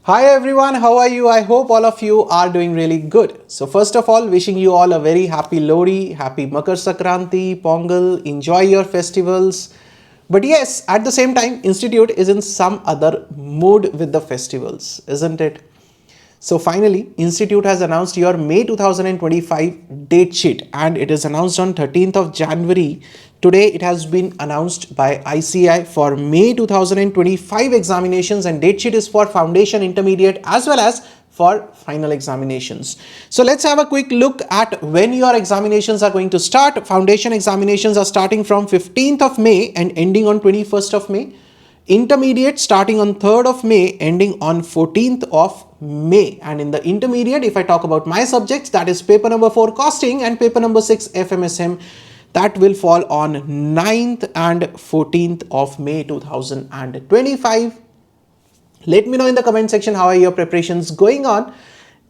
Hi everyone, how are you? I hope all of you are doing really good. So first of all, wishing you all a very happy Lodi, happy Makar Sankranti, Pongal, enjoy your festivals. But yes, at the same time, Institute is in some other mood with the festivals, isn't it? So finally, Institute has announced your May 2025 date sheet and it is announced on 13th of January. Today it has been announced by ICAI for May 2025 examinations, and date sheet is for foundation, intermediate as well as for final examinations. So let's have a quick look at when your examinations are going to start. Foundation examinations are starting from 15th of May and ending on 21st of May. Intermediate starting on 3rd of May, ending on 14th of May. And in the intermediate, if I talk about my subjects, that is paper number 4 costing and paper number 6 FMSM, that will fall on 9th and 14th of May 2025. Let me know in the comment section how are your preparations going on.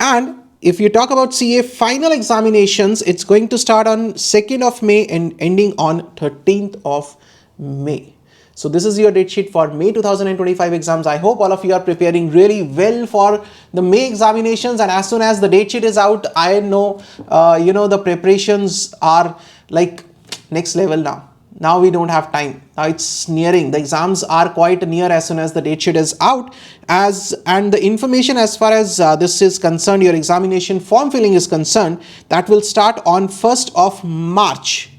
And if you talk about CA final examinations, it's going to start on 2nd of May and ending on 13th of May. So this is your date sheet for May 2025 exams. I hope all of you are preparing really well for the May examinations, and as soon as the date sheet is out, I know the preparations are like next level now. Now we don't have time. Now it's nearing. The exams are quite near as soon as the date sheet is out. And the information as far as this is concerned, your examination form filling is concerned, that will start on 1st of March.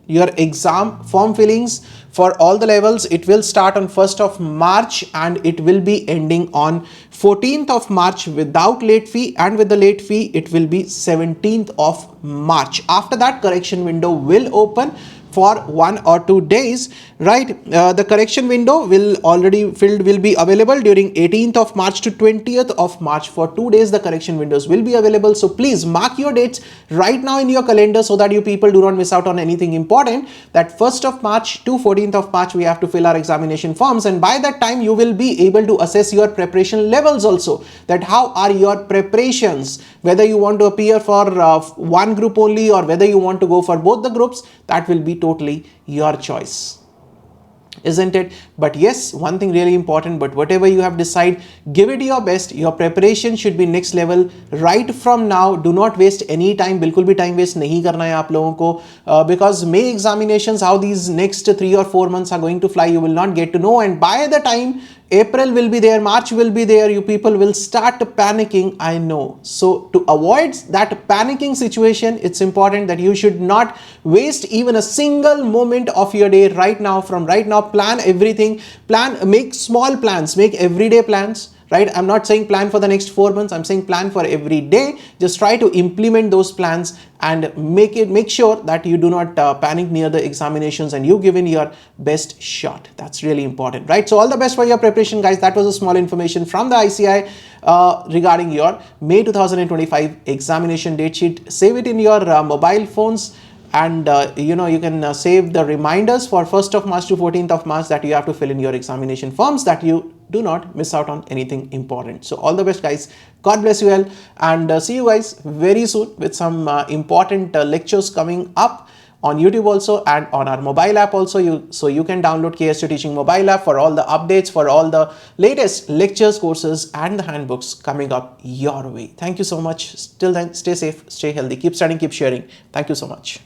Your exam form fillings for all the levels, it will start on 1st of March and it will be ending on 14th of March without late fee, and with the late fee it will be 17th of March. After that, correction window will open for 1 or 2 days, right? The correction window will be available during 18th of March to 20th of March. For 2 days the correction windows will be available. So please mark your dates right now in your calendar so that you people do not miss out on anything important. That 1st of March to 14th of March we have to fill our examination forms, and by that time you will be able to assess your preparation levels also, that how are your preparations, whether you want to appear for one group only or whether you want to go for both the groups. That will be totally your choice, isn't it? But yes, one thing really important, but whatever you have decided, give it your best. Your preparation should be next level right from now. Do not waste any time. बिल्कुल भी time waste नहीं करना है आप लोगों को, because May examinations, how these next 3 or 4 months are going to fly, you will not get to know. And by the time April will be there, March will be there, you people will start panicking, I know. So to avoid that panicking situation, it's important that you should not waste even a single moment of your day right now. From right now, plan everything, make small plans, make everyday plans. Right? I'm not saying plan for the next 4 months. I'm saying plan for every day. Just try to implement those plans and make sure that you do not panic near the examinations and you give in your best shot. That's really important, right? So all the best for your preparation, guys. That was a small information from the ICAI regarding your May 2025 examination date sheet. Save it in your mobile phones. And you can save the reminders for 1st of March to 14th of March that you have to fill in your examination forms, that you do not miss out on anything important. So all the best, guys. God bless you all, and see you guys very soon with some important lectures coming up on YouTube also and on our mobile app also. So you can download KSJ Teaching mobile app for all the updates, for all the latest lectures, courses and the handbooks coming up your way. Thank you so much. Till then, stay safe, stay healthy, keep studying, keep sharing. Thank you so much.